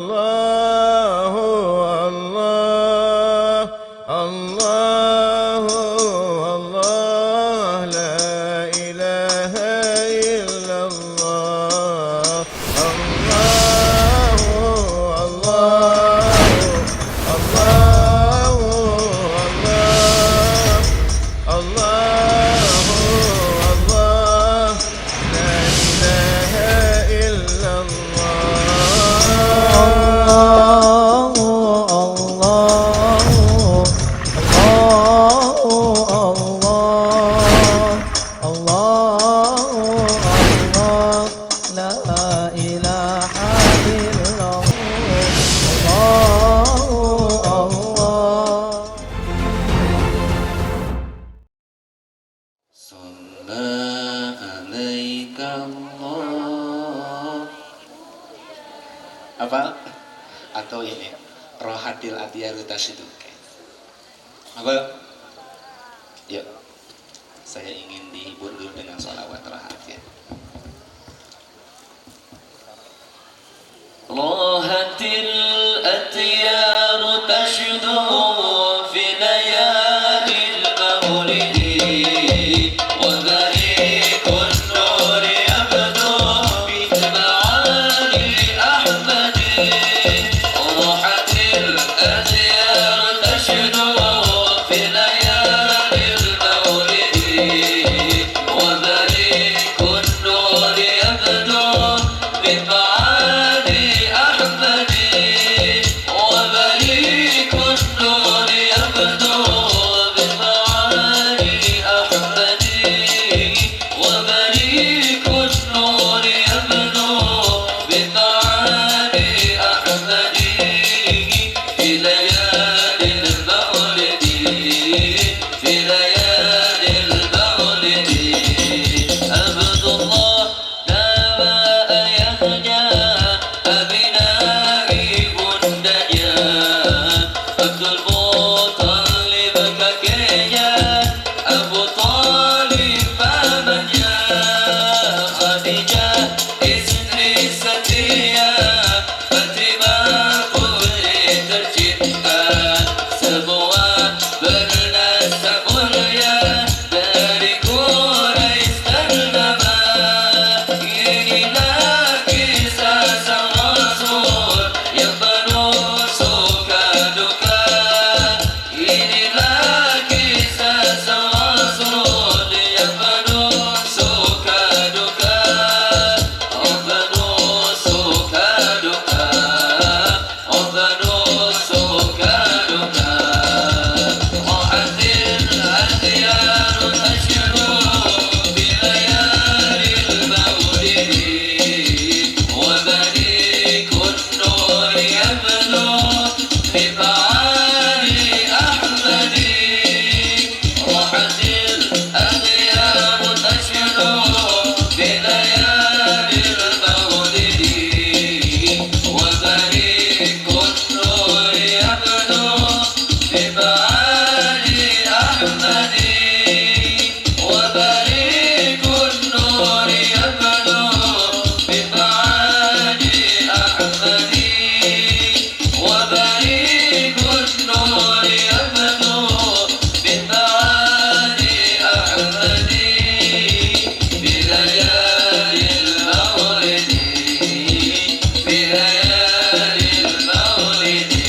الله الله الله الله لا إله إلا الله الله الله الله الله الله الله لا إله إلا apa atau ini rohatil atiyaru tasyidu apa yuk saya ingin dihibur dulu dengan sholawat rohat ya. Rohatil atiyaru tasyidu fi layalil maulidi wa dharikun nuri abdu bi ma'ani ahmadi rohatil atiyaru tasyidu fi layalil maulidi wa dharikun nuri abdu bi ma'ani ahmadi wa dharikun nuri abdu bi ma'ani ahmadi wa dharikun nuri abdu bi ma'ani ahmadi fi layalil maulidi fi layalil maulidi abdullah nama ayahnya abinai bundanya Abdul Muttalib kakeknya Abu Talib pamannya Khadijah istri setia Fatimah putri tercinta semua bernasab mulia dari Quraisy ternama inilah kisah sang Rasul yang penuh suka duka inilah kisah sang Rasul yang penuh suka duka penuh suka duka penuh suka duka rohatil atiyaru tasyidu bi layalil maulidi wa dharikun nuri yablu bi ma'ani ahmadi rohatil atiyaru tasyidu bi layalil maulidi wa dharikun nuri yablu bi ma'ani ahmadi wa dharikun nuri yablu bi ma'ani ahmadi wa dharikun nuri yablu bi ma'ani ahmadi fi layalil maulidi fi layalil maulidi.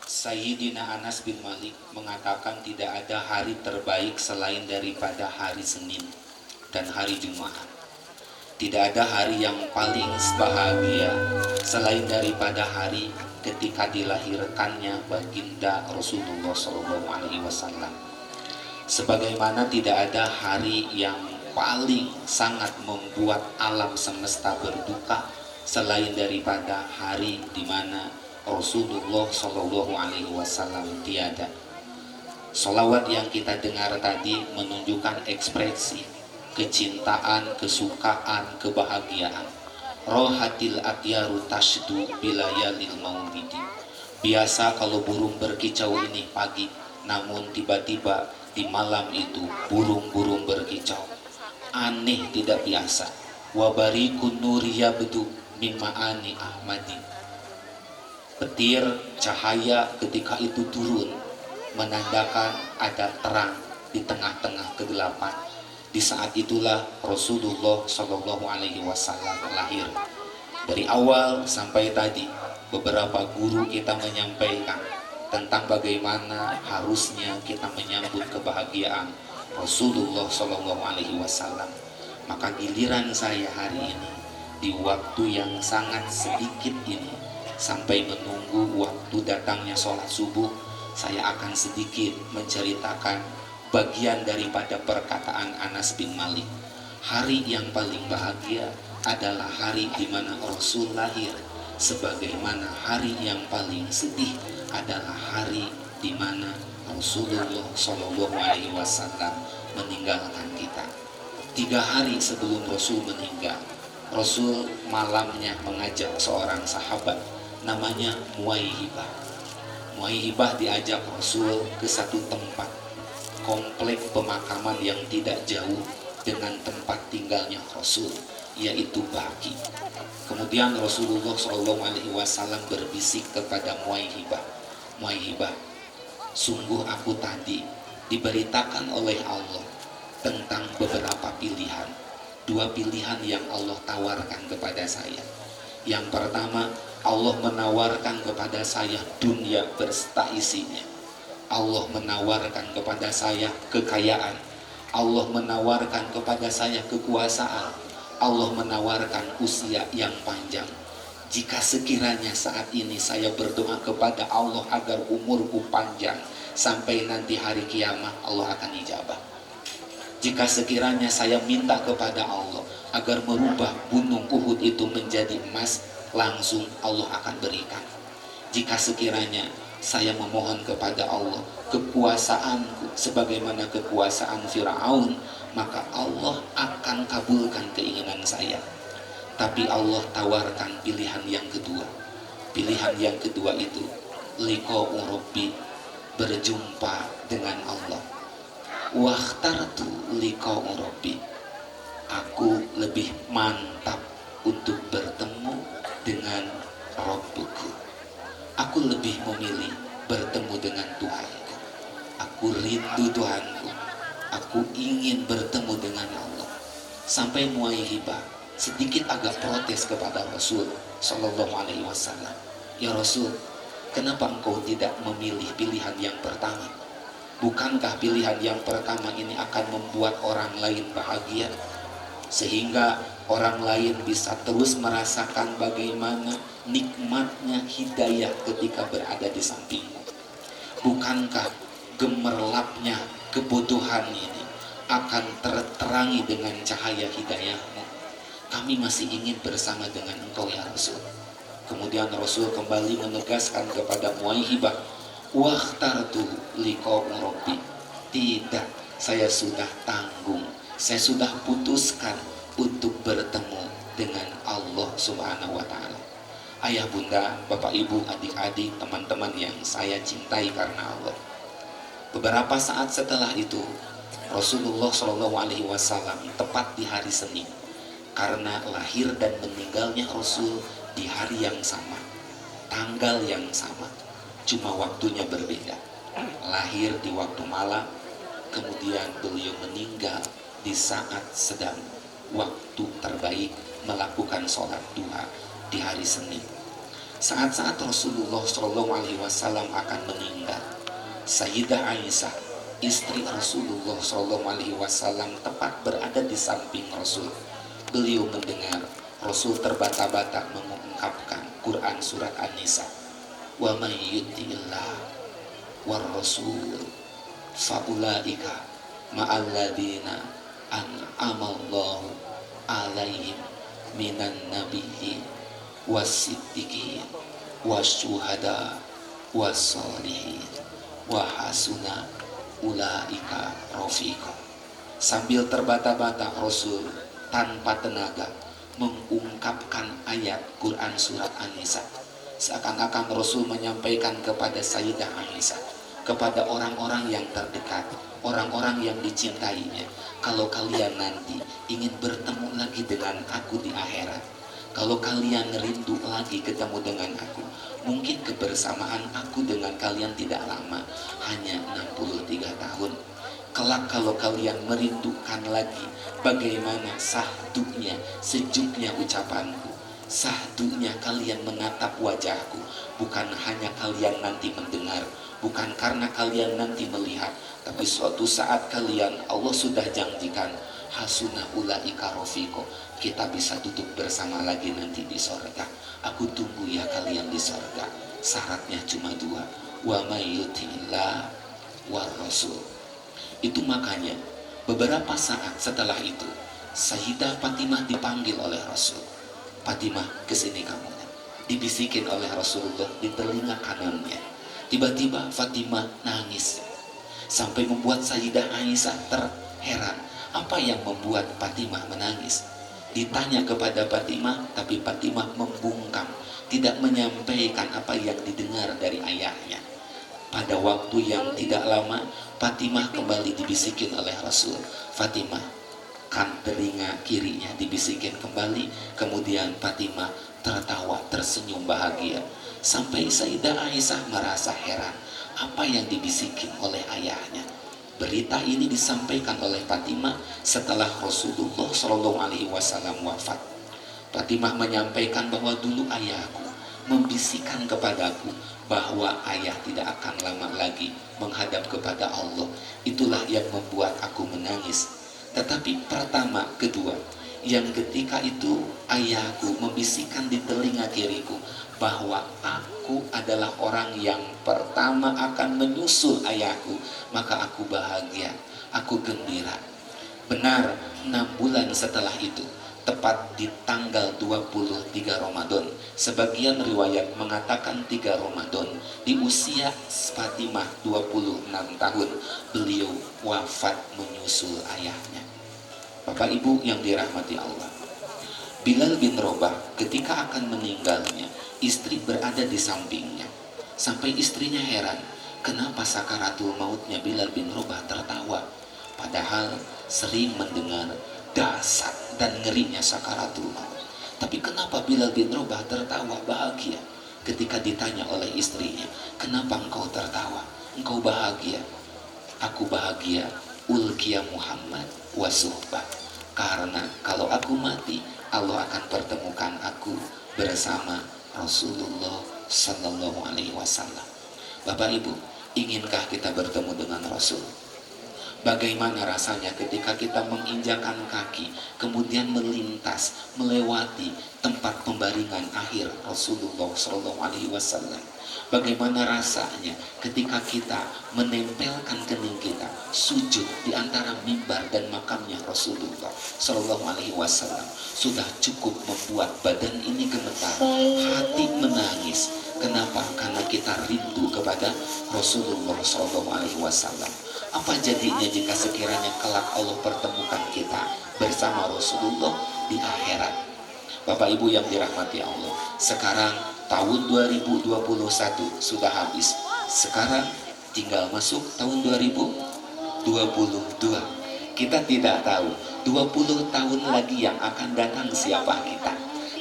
Sayyidina Anas bin Malik mengatakan tidak ada hari terbaik selain daripada hari Senin dan hari Jumat. Tidak ada hari yang paling bahagia selain daripada hari ketika dilahirkannya baginda Rasulullah SAW. Sebagaimana tidak ada hari yang paling sangat membuat alam semesta berduka selain daripada hari di mana Rasulullah SAW tiada. Sholawat yang kita dengar tadi menunjukkan ekspresi kecintaan, kesukaan, kebahagiaan. Rohatil atyaru tasyidu bilayalil maulidi. Biasa kalau burung berkicau ini pagi, namun tiba-tiba di malam itu burung-burung berkicau. Aneh, tidak biasa. wa barikun nuri yabdu min ma'ani ahmadi. Petir cahaya ketika itu turun menandakan ada terang di tengah-tengah kegelapan. Di saat itulah Rasulullah Shallallahu Alaihi Wasallam lahir. Dari awal sampai tadi beberapa guru kita menyampaikan tentang bagaimana harusnya kita menyambut kebahagiaan Rasulullah Shallallahu Alaihi Wasallam. Maka giliran saya hari ini di waktu yang sangat sedikit ini, sampai menunggu waktu datangnya sholat subuh, saya akan sedikit menceritakan bagian daripada perkataan Anas bin Malik. Hari yang paling bahagia adalah hari di mana Rasul lahir, sebagaimana hari yang paling sedih adalah hari di mana Rasulullah Shallallahu Alaihi Wasallam meninggalkan kita. 3 hari sebelum Rasul meninggal, Rasul malamnya mengajak seorang sahabat namanya Muwaihibah. Muwaihibah diajak Rasul ke satu tempat, komplek pemakaman yang tidak jauh dengan tempat tinggalnya Rasul, yaitu Baqi. Kemudian Rasulullah SAW berbisik kepada Muwaihibah, Muwaihibah, sungguh aku tadi diberitakan oleh Allah tentang beberapa pilihan. 2 pilihan yang Allah tawarkan kepada saya. Yang pertama, Allah menawarkan kepada saya dunia berserta isinya. Allah menawarkan kepada saya kekayaan. Allah menawarkan kepada saya kekuasaan. Allah menawarkan usia yang panjang. Jika sekiranya saat ini saya berdoa kepada Allah agar umurku panjang sampai nanti hari kiamat, Allah akan ijabah. Jika sekiranya saya minta kepada Allah agar merubah gunung Uhud itu menjadi emas, langsung Allah akan berikan. Jika sekiranya saya memohon kepada Allah kekuasaanku sebagaimana kekuasaan Firaun, maka Allah akan kabulkan keinginan saya. Tapi Allah tawarkan pilihan yang kedua. Pilihan yang kedua itu liqa'u rabbi, berjumpa dengan Allah. Wakhtartu liqa'u rabbi, aku lebih mantap untuk bertemu dengan Rabbuku. Aku lebih memilih bertemu dengan Tuhanku. Aku rindu Tuhanku. Aku ingin bertemu dengan Allah. Sampai Muwaihibah sedikit agak protes kepada Rasul Shallallahu Alaihi Wasallam. Ya Rasul, kenapa engkau tidak memilih pilihan yang pertama? Bukankah pilihan yang pertama ini akan membuat orang lain bahagia, sehingga orang lain bisa terus merasakan bagaimana nikmatnya hidayah ketika berada di sampingmu? Bukankah gemerlapnya kebodohan ini akan terterangi dengan cahaya hidayahmu? Kami masih ingin bersama dengan engkau ya Rasul. Kemudian Rasul kembali menegaskan kepada Muwaihibah, wakhtartu liqa'u rabbi, tidak, saya sudah tanggung, saya sudah putuskan untuk bertemu dengan Allah Subhanahu wa Ta'ala. Ayah, bunda, bapak, ibu, adik-adik, teman-teman yang saya cintai karena Allah. Beberapa saat setelah itu, Rasulullah SAW tepat di hari Senin, karena lahir dan meninggalnya Rasul di hari yang sama, tanggal yang sama, cuma waktunya berbeda. Lahir di waktu malam, kemudian beliau meninggal di saat sedang waktu terbaik melakukan sholat duha di hari Senin. Saat-saat Rasulullah SAW akan meninggal, Sayyidah Aisyah, istri Rasulullah SAW, tepat berada di samping Rasul. Beliau mendengar Rasul terbata-bata mengungkapkan Quran surat An-Nisa, wa may yuti'illah war rasul faulaika ma'alladina an'amallahu alaihim minan nabiyyin was-siddiqin wasyuhada was-solihin wa hasuna ulaika rafiqa. Sambil terbata-bata Rasul tanpa tenaga mengungkapkan ayat Quran surat An-Nisa. Seakan-akan Rasul menyampaikan kepada Sayyidah Aisyah, kepada orang-orang yang terdekat, orang-orang yang dicintainya. Kalau kalian nanti ingin bertemu lagi dengan aku di akhirat, kalau kalian rindu lagi ketemu dengan aku, mungkin kebersamaan aku dengan kalian tidak lama, hanya 63 tahun. Kelak kalau kalian merindukan lagi bagaimana sahdunya, sejuknya ucapanku, sahdunya kalian menatap wajahku, bukan hanya kalian nanti mendengar, bukan karena kalian nanti melihat, tapi suatu saat kalian, Allah sudah janjikan, hasuna ulaika rafiqo, kita bisa duduk bersama lagi nanti di sorga. Aku tunggu ya kalian di sorga. Syaratnya cuma dua, wa may yuti'illah war rasul. Itu makanya beberapa saat setelah itu Sayyidah Fatimah dipanggil oleh Rasul. Fatimah, kesini kamu. Dibisikin oleh Rasulullah di telinga kanannya. Tiba-tiba Fatimah nangis sampai membuat Sayyidah Aisyah terheran. Apa yang membuat Fatimah menangis? Ditanya kepada Fatimah, tapi Fatimah membungkam, tidak menyampaikan apa yang didengar dari ayahnya. Pada waktu yang tidak lama, Fatimah kembali dibisikin oleh Rasul. Fatimah, kan telinga kirinya dibisikin kembali. Kemudian Fatimah tertawa, tersenyum bahagia. Sampai Sayyidah Aisyah merasa heran, apa yang dibisikin oleh ayahnya. Berita ini disampaikan oleh Fatimah setelah Rasulullah SAW wafat. Fatimah menyampaikan bahwa dulu ayahku membisikkan kepadaku bahwa ayah tidak akan lama lagi menghadap kepada Allah. Itulah yang membuat aku menangis. Tetapi pertama, kedua, yang ketika itu ayahku membisikkan di telinga kiriku bahwa aku adalah orang yang pertama akan menyusul ayahku, maka aku bahagia, aku gembira. Benar, 6 bulan setelah itu, tepat di tanggal 23 Ramadan, sebagian riwayat mengatakan 3 Ramadan, di usia Fatimah 26 tahun, beliau wafat menyusul ayahnya. Bapak Ibu yang dirahmati Allah, Bilal bin Rabah ketika akan meninggalnya, istri berada di sampingnya. Sampai istrinya heran, kenapa sakaratul mautnya Bilal bin Rabah tertawa, padahal sering mendengar dasar dan ngerinya sakaratul maut. Tapi kenapa Bilal bin Rabah tertawa bahagia? Ketika ditanya oleh istrinya, kenapa engkau tertawa, engkau bahagia? Aku bahagia, ulkiya Muhammad wa suhbah, karena kalau aku mati, Allah akan pertemukan aku bersama Rasulullah Sallallahu Alaihi Wasallam. Bapak Ibu, inginkah kita bertemu dengan Rasul? Bagaimana rasanya ketika kita menginjakan kaki, kemudian melintas, melewati tempat pembaringan akhir Rasulullah Sallallahu Alaihi Wasallam? Bagaimana rasanya ketika kita menempelkan kening kita sujud di antara mimbar dan makamnya Rasulullah Sallallahu Alaihi Wasallam? Sudah cukup membuat badan ini gemetar, hati menangis. Kenapa? Karena kita rindu kepada Rasulullah Sallallahu Alaihi Wasallam. Apa jadinya jika sekiranya kelak Allah pertemukan kita bersama Rasulullah di akhirat? Bapak Ibu yang dirahmati Allah, sekarang tahun 2021 sudah habis. Sekarang tinggal masuk tahun 2022. Kita tidak tahu 20 tahun lagi yang akan datang siapa kita.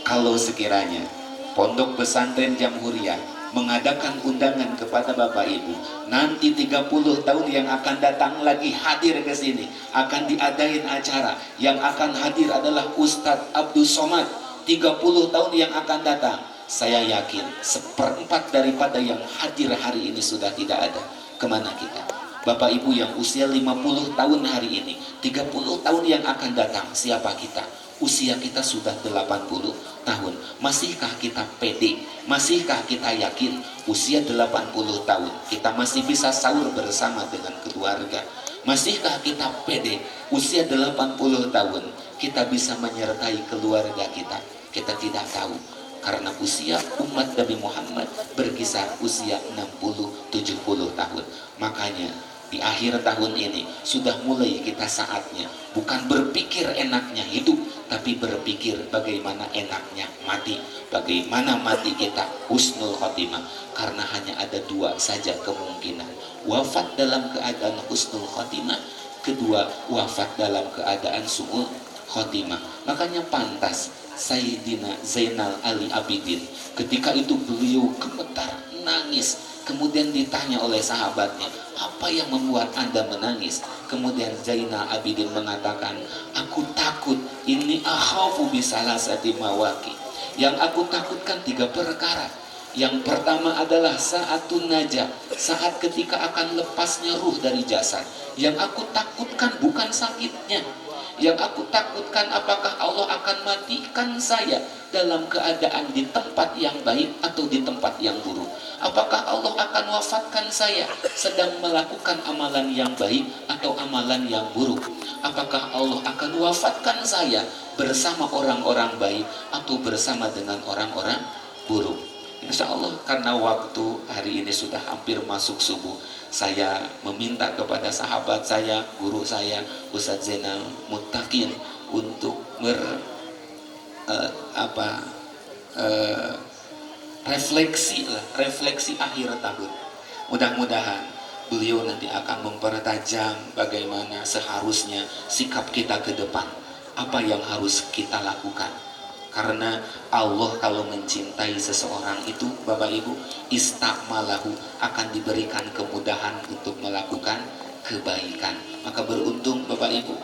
Kalau sekiranya Pondok Pesantren Jamhuriyah mengadakan undangan kepada Bapak Ibu, nanti 30 tahun yang akan datang lagi hadir ke sini, akan diadain acara yang akan hadir adalah Ustadz Abdul Somad. 30 tahun yang akan datang, saya yakin 1/4 daripada yang hadir hari ini sudah tidak ada. Kemana kita? Bapak Ibu yang usia 50 tahun hari ini, 30 tahun yang akan datang, siapa kita? Usia kita sudah 80 tahun. Masihkah kita pede? Masihkah kita yakin usia 80 tahun kita masih bisa sahur bersama dengan keluarga? Masihkah kita pede usia 80 tahun kita bisa menyertai keluarga kita? Kita tidak tahu, karena usia umat Nabi Muhammad berkisar usia 60-70 tahun. Makanya di akhir tahun ini sudah mulai kita saatnya bukan berpikir enaknya hidup, tapi berpikir bagaimana enaknya mati, bagaimana mati kita husnul khotimah. Karena hanya ada dua saja kemungkinan, wafat dalam keadaan husnul khotimah, kedua wafat dalam keadaan su'ul khotimah. Makanya pantas Sayyidina Zainal Ali Abidin ketika itu beliau gemetar nangis, kemudian ditanya oleh sahabatnya, apa yang membuat Anda menangis? Kemudian Zainal Abidin mengatakan, aku takut, ini akhafu bisalasati mawaki, yang aku takutkan 3 perkara. Yang pertama adalah saatun najah, saat ketika akan lepasnya ruh dari jasad. Yang aku takutkan bukan sakitnya, yang aku takutkan apakah Allah akan matikan saya dalam keadaan di tempat yang baik atau di tempat yang buruk. Apakah Allah akan wafatkan saya sedang melakukan amalan yang baik atau amalan yang buruk. Apakah Allah akan wafatkan saya bersama orang-orang baik atau bersama dengan orang-orang buruk. Insya Allah, karena waktu hari ini sudah hampir masuk subuh, saya meminta kepada sahabat saya, guru saya, Ustadz Zainal Muttaqin, untuk refleksi akhir tahun. Mudah-mudahan beliau nanti akan mempertajam bagaimana seharusnya sikap kita ke depan, apa yang harus kita lakukan. Karena Allah kalau mencintai seseorang itu, Bapak Ibu, istakmalahu, akan diberikan kemudahan untuk melakukan kebaikan. Maka beruntung Bapak Ibu,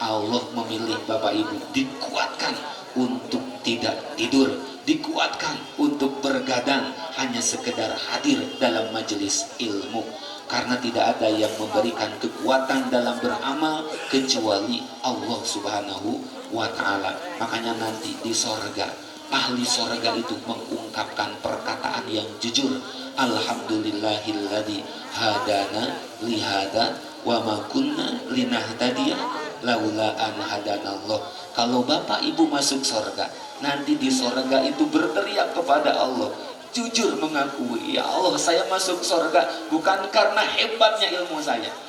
Allah memilih Bapak Ibu dikuatkan untuk tidak tidur, dikuatkan untuk bergadang, hanya sekedar hadir dalam majelis ilmu. Karena tidak ada yang memberikan kekuatan dalam beramal kecuali Allah Subhanahu wa ta'ala. Makanya nanti di sorga, ahli sorga itu mengungkapkan perkataan yang jujur, alhamdulillahilladzi hadana lihada wa ma kunna linahtadiya laula an hadanallah. Kalau Bapak Ibu masuk sorga, nanti di sorga itu berteriak kepada Allah, jujur mengakui, ya Allah, saya masuk surga bukan karena hebatnya ilmu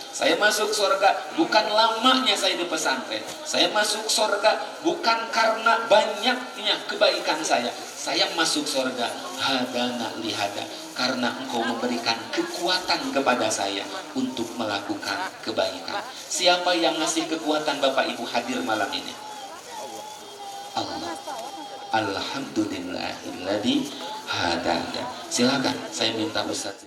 saya masuk surga bukan lamanya saya di pesantren, saya masuk surga bukan karena banyaknya kebaikan saya masuk surga hadana lihada, karena Engkau memberikan kekuatan kepada saya untuk melakukan kebaikan. Siapa yang ngasih kekuatan Bapak Ibu hadir malam ini? Allah. Alhamdulillahilladzi hadana. Silakan, saya minta Ustaz.